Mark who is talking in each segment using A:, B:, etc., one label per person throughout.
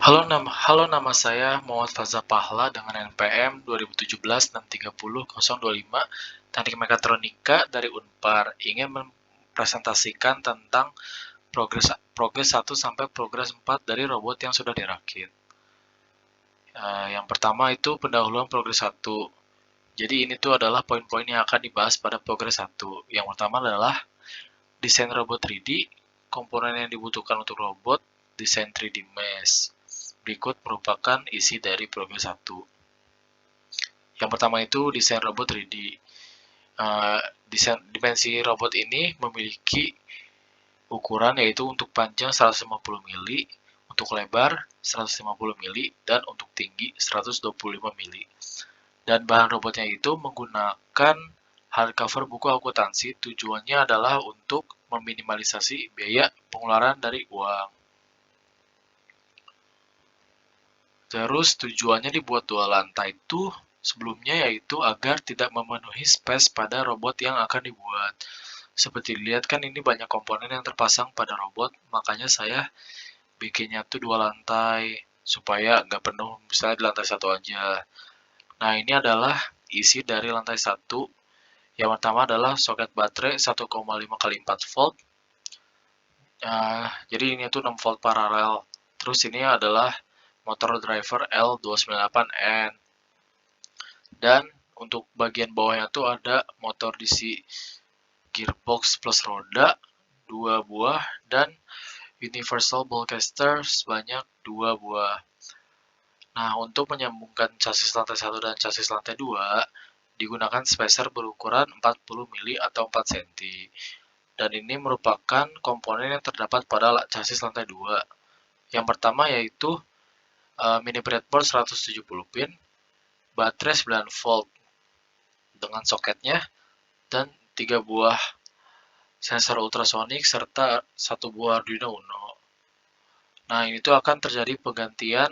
A: Halo, nama saya Muhammad Faza Pahla dengan NPM 2017-630-025 Teknik Mekatronika dari Unpar. Ingin mempresentasikan tentang progres 1 sampai progres 4 dari robot yang sudah dirakit. Yang pertama itu pendahuluan progres 1. Jadi ini tuh adalah poin-poin yang akan dibahas pada progres 1. Yang pertama adalah desain robot 3D, komponen yang dibutuhkan untuk robot, desain 3D mesh. Berikut merupakan isi dari progres 1. Yang pertama itu desain robot 3D. Dimensi robot ini memiliki ukuran yaitu untuk panjang 150 mili, untuk lebar 150 mili, dan untuk tinggi 125 mili. Dan bahan robotnya itu menggunakan hardcover buku akuntansi. Tujuannya adalah untuk meminimalisasi biaya pengeluaran dari uang. Terus tujuannya dibuat 2 lantai itu sebelumnya yaitu agar tidak memenuhi space pada robot yang akan dibuat. Seperti dilihat kan ini banyak komponen yang terpasang pada robot, makanya saya bikinnya tuh 2 lantai supaya nggak penuh misalnya di lantai 1 aja. Nah, ini adalah isi dari lantai 1. Yang pertama adalah soket baterai 1,5 kali 4 volt. Jadi ini tuh 6 volt paralel. Terus ini adalah motor driver L298N. Dan untuk bagian bawahnya tuh ada motor DC gearbox plus roda 2 buah dan universal ballcaster sebanyak 2 buah. Nah, untuk menyambungkan chassis lantai 1 dan chassis lantai 2 digunakan spacer berukuran 40 mili atau 4 cm. Dan ini merupakan komponen yang terdapat pada chassis lantai 2. Yang pertama yaitu mini breadboard 170 pin, baterai 9 volt dengan soketnya, dan 3 buah sensor ultrasonik serta 1 buah Arduino Uno. Nah, ini tuh akan terjadi penggantian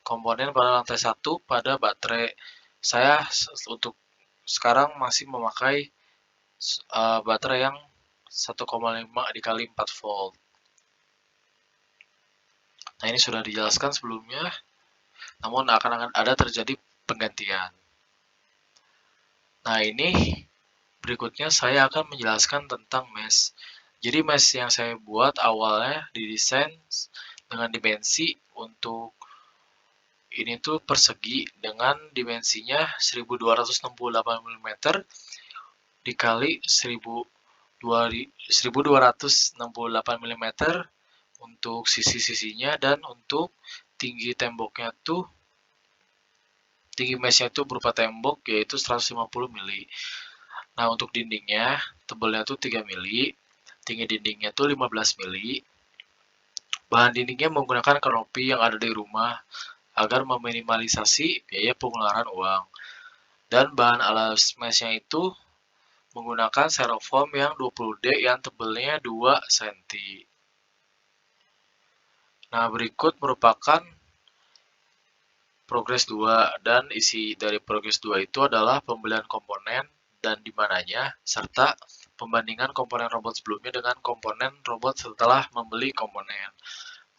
A: komponen pada lantai 1 pada baterai. Saya untuk sekarang masih memakai baterai yang 1,5 dikali 4 volt. Nah, ini sudah dijelaskan sebelumnya, namun akan ada terjadi penggantian. Nah, ini berikutnya saya akan menjelaskan tentang mesh. Jadi mesh yang saya buat awalnya didesain dengan dimensi untuk ini tuh persegi dengan dimensinya 1268 mm dikali 1268 mm untuk sisi-sisinya, dan untuk tinggi temboknya tuh tinggi meshnya itu berupa tembok yaitu 150 mili. Nah, untuk dindingnya tebalnya tuh 3 mili, tinggi dindingnya tuh 15 mili. Bahan dindingnya menggunakan kanopi yang ada di rumah agar meminimalisasi biaya pengeluaran uang. Dan bahan alas meshnya itu menggunakan styrofoam yang 20D yang tebalnya 2 cm. Nah, berikut merupakan progres 2, dan isi dari progres 2 itu adalah pembelian komponen dan dimananya, serta pembandingan komponen robot sebelumnya dengan komponen robot setelah membeli komponen.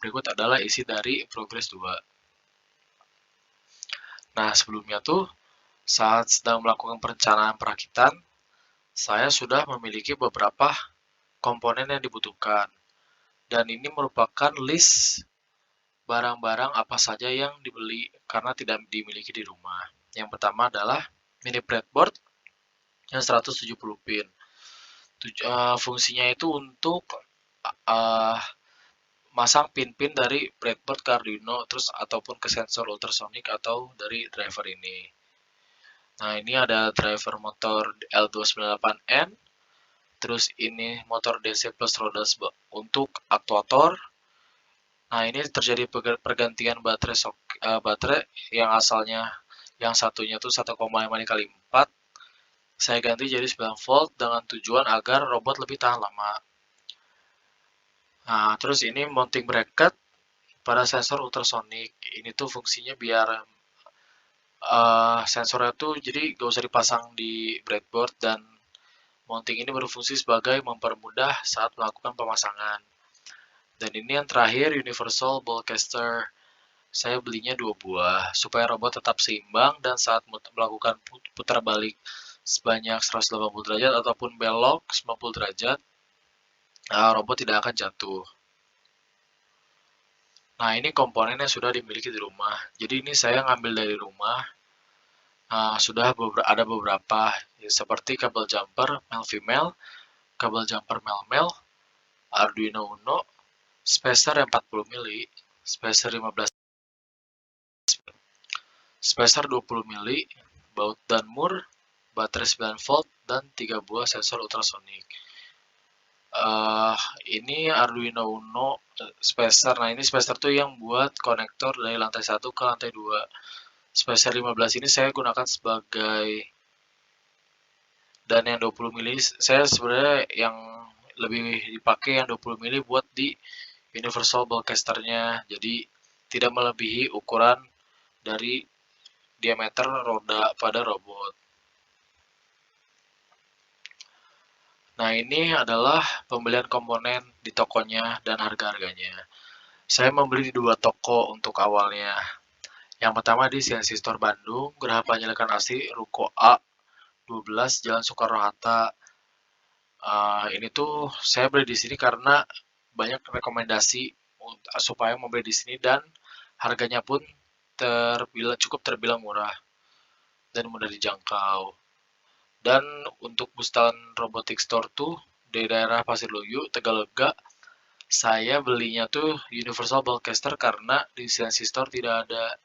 A: Berikut adalah isi dari progres 2. Nah, sebelumnya tuh saat sedang melakukan perencanaan perakitan, saya sudah memiliki beberapa komponen yang dibutuhkan. Dan ini merupakan list barang-barang apa saja yang dibeli karena tidak dimiliki di rumah. Yang pertama adalah mini breadboard yang 170 pin. Fungsinya itu untuk masang pin-pin dari breadboard ke Arduino terus ataupun ke sensor ultrasonic atau dari driver ini. Nah, ini ada driver motor L298N, terus ini motor DC plus roda untuk aktuator. Nah, ini terjadi pergantian baterai yang asalnya yang satunya tuh 1,5 dikali 4. Saya ganti jadi 9 volt dengan tujuan agar robot lebih tahan lama. Nah, terus ini mounting bracket pada sensor ultrasonik. Ini tuh fungsinya biar sensornya tuh jadi gak usah dipasang di breadboard, dan mounting ini berfungsi sebagai mempermudah saat melakukan pemasangan. Dan ini yang terakhir, universal ballcaster. saya belinya 2 buah supaya robot tetap seimbang dan saat melakukan putar balik sebanyak 180 derajat ataupun belok 90 derajat, robot tidak akan jatuh. Nah, ini komponen yang sudah dimiliki di rumah. Jadi ini saya ngambil dari rumah. Sudah ada beberapa seperti kabel jumper male female, kabel jumper male male, Arduino Uno, spacer 40 mili, spacer 15, spacer 20 mili, baut dan mur, baterai 9 volt, dan 3 buah sensor ultrasonik. Ini Arduino Uno spacer. Nah, ini spacer tuh yang buat konektor dari lantai 1 ke lantai 2. Spacer 15 ini saya gunakan sebagai, dan yang 20 mili saya sebenarnya yang lebih dipakai yang 20 mili buat di universal ballcaster-nya. Jadi tidak melebihi ukuran dari diameter roda pada robot. Nah, ini adalah pembelian komponen di tokonya dan harga-harganya. Saya membeli di 2 toko untuk awalnya. Yang pertama di CNC Store Bandung, Geraha Penyelekan Asli, Ruko A 12, Jalan Soekarno-Hatta. Ini tuh saya beli di sini karena banyak rekomendasi supaya membeli di sini dan harganya pun cukup terbilang murah dan mudah dijangkau. Dan untuk Bustan Robotic Store tuh di daerah Pasir Luyu, Tegalega, saya belinya tuh Universal Ballcaster karena di CNC Store tidak ada.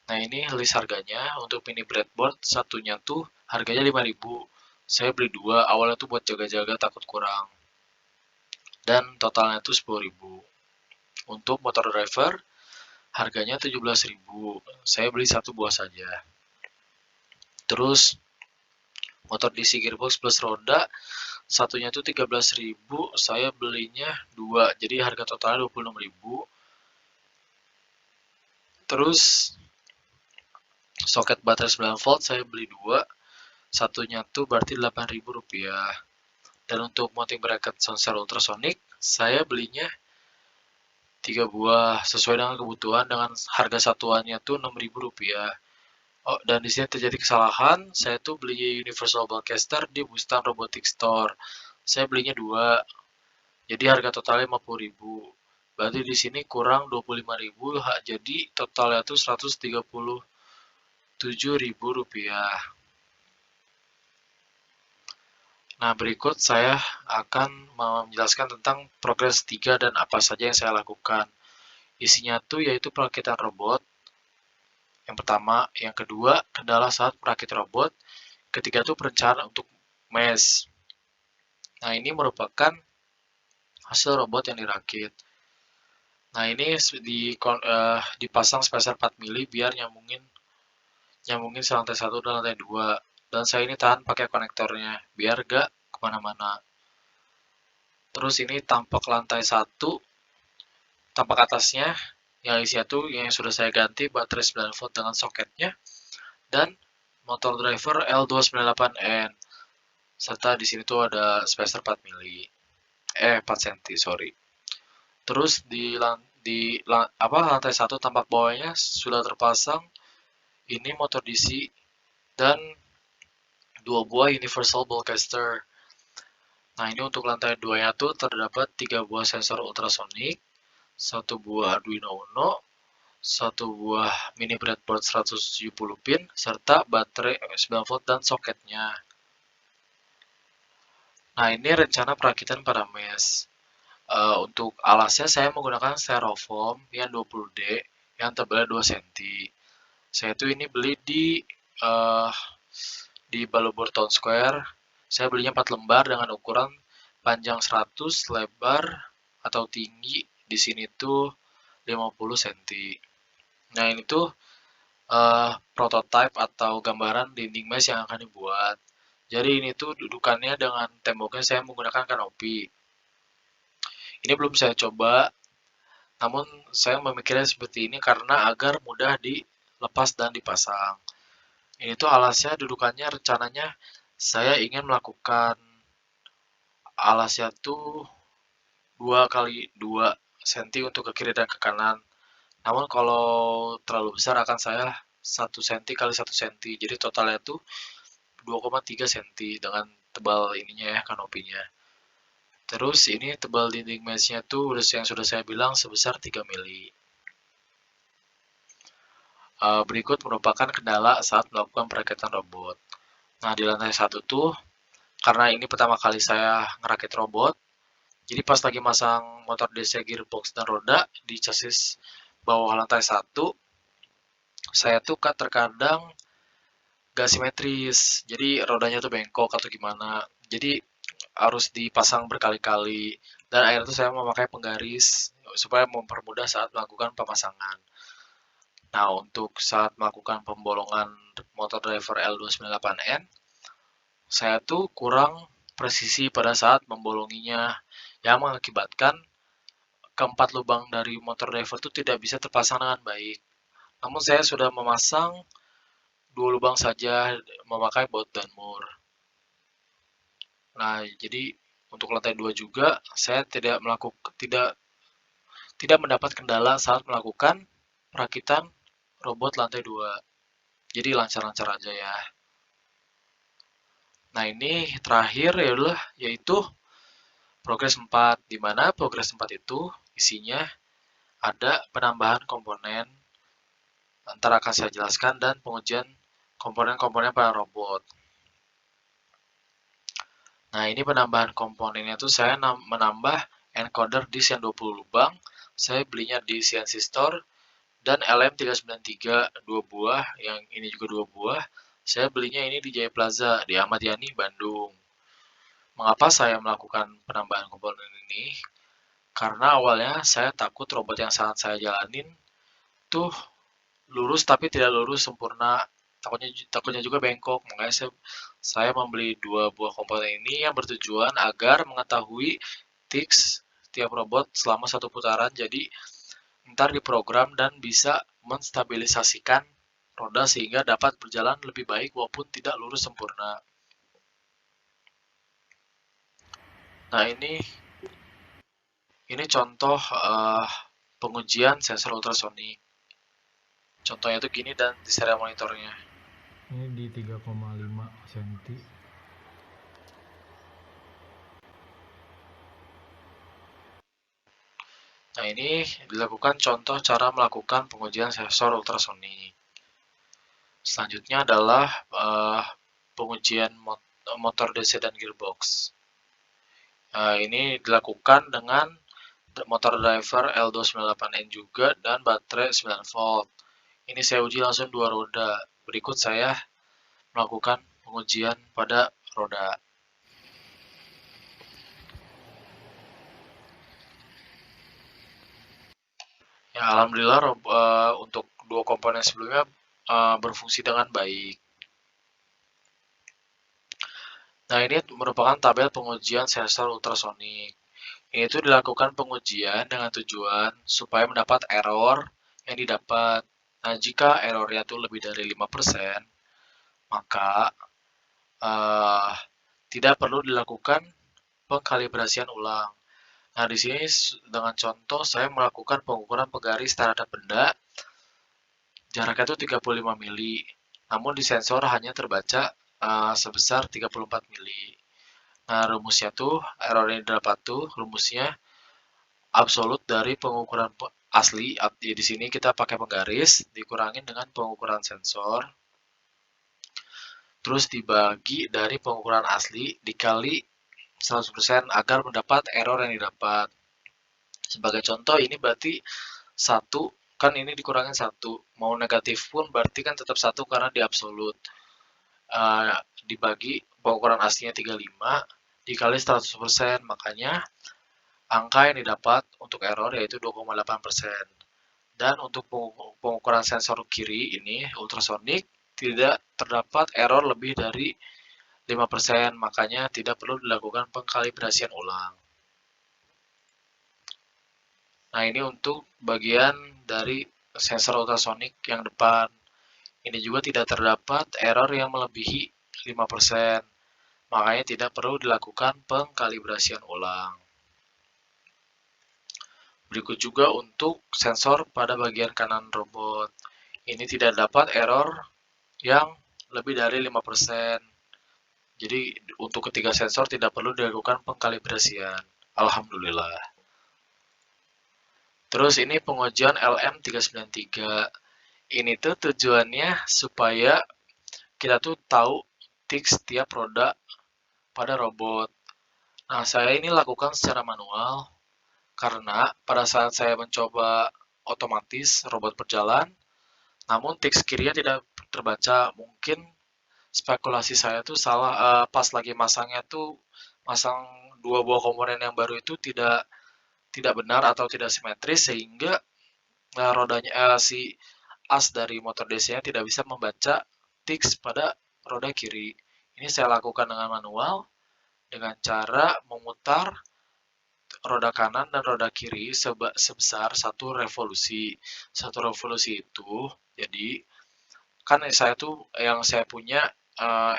A: Nah, ini list harganya untuk mini breadboard satunya tuh harganya 5.000. Saya beli 2, awalnya tuh buat jaga-jaga takut kurang. Dan totalnya tuh 10.000. Untuk motor driver harganya 17.000. Saya beli 1 buah saja. Terus motor DC gearbox plus roda satunya tuh 13.000, saya belinya 2. Jadi harga totalnya 26.000. Terus soket baterai 9 volt saya beli 2. Satunya tuh berarti Rp8.000. Dan untuk mounting bracket sensor ultrasonic saya belinya 3 buah sesuai dengan kebutuhan dengan harga satuannya tuh Rp6.000. Oh, dan di sini terjadi kesalahan. Saya tuh beli Universal Ballcaster di Bustan Robotic Store. Saya belinya 2. Jadi harga totalnya 50.000. Berarti di sini kurang 25.000, jadi totalnya tuh Rp137.000. Nah, berikut saya akan menjelaskan tentang progres 3 dan apa saja yang saya lakukan. Isinya tuh yaitu perakitan robot. Yang pertama, yang kedua, kendala saat merakit robot. Ketiga tuh perencanaan untuk mesh. Nah, ini merupakan hasil robot yang dirakit. Nah, ini dipasang spacer 4 mili biar nyambungin lantai 1 dan lantai 2. Dan saya ini tahan pakai konektornya biar gak kemana-mana. Terus ini tampak lantai 1, tampak atasnya yang isinya tuh yang sudah saya ganti baterai 9 volt dengan soketnya dan motor driver L298N. Serta di sini tuh ada spacer 4 mili. 4 cm, sorry. Terus di lantai 1 tampak bawahnya sudah terpasang ini motor DC dan 2 buah Universal Ballcaster. Nah, ini untuk lantai 2-nya tuh terdapat 3 buah sensor ultrasonik, 1 buah Arduino Uno, 1 buah mini breadboard 170 pin, serta baterai 9 volt dan soketnya. Nah, ini rencana perakitan pada mesh. Untuk alasnya saya menggunakan styrofoam yang 20D yang tebalnya 2 cm. Saya tuh ini beli di Balubur Town Square. Saya belinya 4 lembar dengan ukuran panjang 100, lebar atau tinggi di sini tuh 50 cm. Nah, ini tuh prototype atau gambaran dinding mesh yang akan dibuat. Jadi ini tuh dudukannya dengan temboknya saya menggunakan kanopi. Ini belum saya coba, namun saya memikirnya seperti ini karena agar mudah dilepas dan dipasang. Ini tuh alasnya dudukannya rencananya saya ingin melakukan alasnya tuh 2 kali 2 cm untuk ke kiri dan ke kanan. Namun kalau terlalu besar akan saya 1 cm kali 1 cm. Jadi totalnya itu 2,3 cm dengan tebal ininya ya, kanopinya. Terus ini tebal dinding mesnya tuh yang sudah saya bilang sebesar 3 mili. Berikut merupakan kendala saat melakukan perakhitan robot. Nah, di lantai satu tuh, karena ini pertama kali saya ngerakit robot, jadi pas lagi masang motor DC, gearbox, dan roda di chassis bawah lantai satu, saya tuh terkadang gak simetris. Jadi rodanya tuh bengkok atau gimana. Jadi harus dipasang berkali-kali. Dan akhirnya tuh saya memakai penggaris supaya mempermudah saat melakukan pemasangan. Nah, untuk saat melakukan pembolongan motor driver L298N, saya tuh kurang presisi pada saat membolonginya, yang mengakibatkan keempat lubang dari motor driver itu tidak bisa terpasang dengan baik. Namun saya sudah memasang 2 lubang saja memakai baut dan mur. Nah, jadi untuk lantai 2 juga saya tidak mendapat kendala saat melakukan perakitan robot lantai 2. Jadi lancar-lancar aja ya. Nah, ini terakhir yaitu progres 4, di mana progres 4 itu isinya ada penambahan komponen, antara akan saya jelaskan, dan pengujian komponen-komponen pada robot. Nah, ini penambahan komponennya tuh saya menambah encoder disk yang 20 lubang. Saya belinya di CNC Store, dan LM393 2 buah, yang ini juga 2 buah. Saya belinya ini di Jaya Plaza di Ahmad Yani, Bandung. Mengapa saya melakukan penambahan komponen ini? Karena awalnya saya takut robot yang sangat saya jalanin tuh lurus tapi tidak lurus sempurna. Takutnya juga bengkok. Makanya saya membeli 2 buah komponen ini yang bertujuan agar mengetahui tiks tiap robot selama 1 putaran. Jadi ntar diprogram dan bisa menstabilisasikan roda sehingga dapat berjalan lebih baik walaupun tidak lurus sempurna. Nah, ini contoh pengujian sensor ultrasonik. Contohnya tuh gini dan di serial monitornya.
B: Ini di 3,5 cm.
A: Nah, ini dilakukan contoh cara melakukan pengujian sensor ultrasonik. Selanjutnya adalah pengujian motor DC dan gearbox. Ini dilakukan dengan motor driver L298N juga dan baterai 9 volt. Ini saya uji langsung 2 roda. Berikut saya melakukan pengujian pada roda. Ya, alhamdulillah untuk 2 komponen sebelumnya berfungsi dengan baik. Nah, ini merupakan tabel pengujian sensor ultrasonik. Ini itu dilakukan pengujian dengan tujuan supaya mendapat error yang didapat. Nah, jika errornya itu lebih dari 5%, maka uh, tidak perlu dilakukan pengkalibrasian ulang. Nah, di sini dengan contoh saya melakukan pengukuran penggaris terhadap benda, jaraknya itu 35 mili. Namun di sensor hanya terbaca sebesar 34 mili. Nah, rumusnya tuh, error yang didapat tuh, rumusnya absolut dari pengukuran asli. Di sini kita pakai penggaris, dikurangin dengan pengukuran sensor, terus dibagi dari pengukuran asli, dikali 100% agar mendapat error yang didapat. Sebagai contoh, ini berarti 1, kan ini dikurangin 1. Mau negatif pun berarti kan tetap 1 karena di absolut. Dibagi pengukuran aslinya 35, dikali 100%, makanya angka yang didapat untuk error yaitu 2,8%. Dan untuk pengukuran sensor kiri ini ultrasonik tidak terdapat error lebih dari 5%, makanya tidak perlu dilakukan pengkalibrasian ulang. Nah, ini untuk bagian dari sensor ultrasonik yang depan. Ini juga tidak terdapat error yang melebihi 5%, makanya tidak perlu dilakukan pengkalibrasian ulang. Berikut juga untuk sensor pada bagian kanan robot. Ini tidak dapat error yang lebih dari 5%. Jadi untuk ketiga sensor tidak perlu dilakukan pengkalibrasian. Alhamdulillah. Terus ini pengujian LM393. Ini tuh tujuannya supaya kita tuh tahu tiks tiap roda pada robot. Nah, saya ini lakukan secara manual karena pada saat saya mencoba otomatis robot berjalan, namun tiks kirinya tidak terbaca. Mungkin spekulasi saya tuh salah, pas lagi masangnya tuh masang dua buah komponen yang baru itu tidak tidak benar atau tidak simetris sehingga rodanya si as dari motor DC-nya tidak bisa membaca tiks pada roda kiri. Ini saya lakukan dengan manual dengan cara memutar roda kanan dan roda kiri sebesar satu revolusi. Satu revolusi itu, jadi kan saya tuh yang saya punya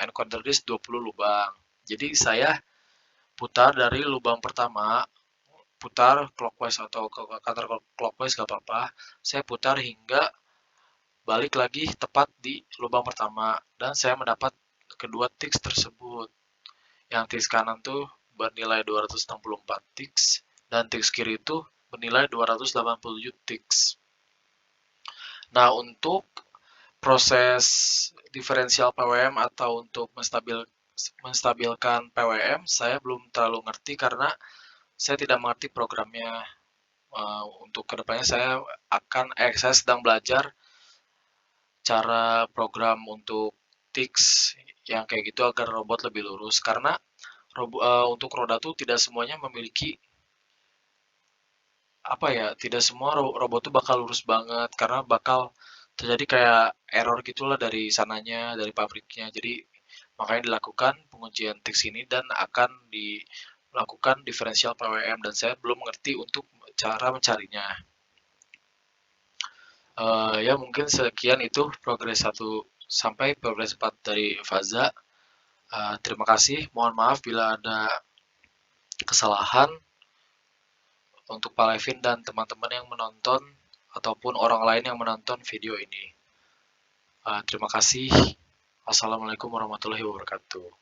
A: encoder disk 20 lubang. Jadi saya putar dari lubang pertama, putar clockwise atau ke counter clockwise gak apa-apa. Saya putar hingga balik lagi tepat di lubang pertama dan saya mendapat kedua tiks tersebut. Yang tiks kanan tuh bernilai 264 tiks dan tiks kiri itu bernilai 287 tiks. Nah, untuk proses diferensial PWM atau untuk menstabilkan PWM, saya belum terlalu ngerti karena saya tidak mengerti programnya. Untuk kedepannya saya sedang belajar cara program untuk tiks yang kayak gitu agar robot lebih lurus karena untuk roda tuh tidak semuanya memiliki apa ya, tidak semua robot tuh bakal lurus banget karena bakal terjadi kayak error gitulah dari sananya, dari pabriknya. Jadi makanya dilakukan pengujian tiks ini dan akan dilakukan diferensial PWM dan saya belum mengerti untuk cara mencarinya. Ya mungkin sekian itu progres 1 sampai progres 4 dari Faza. Terima kasih. Mohon maaf bila ada kesalahan untuk Pak Levin dan teman-teman yang menonton ataupun orang lain yang menonton video ini. Terima kasih. Wassalamualaikum warahmatullahi wabarakatuh.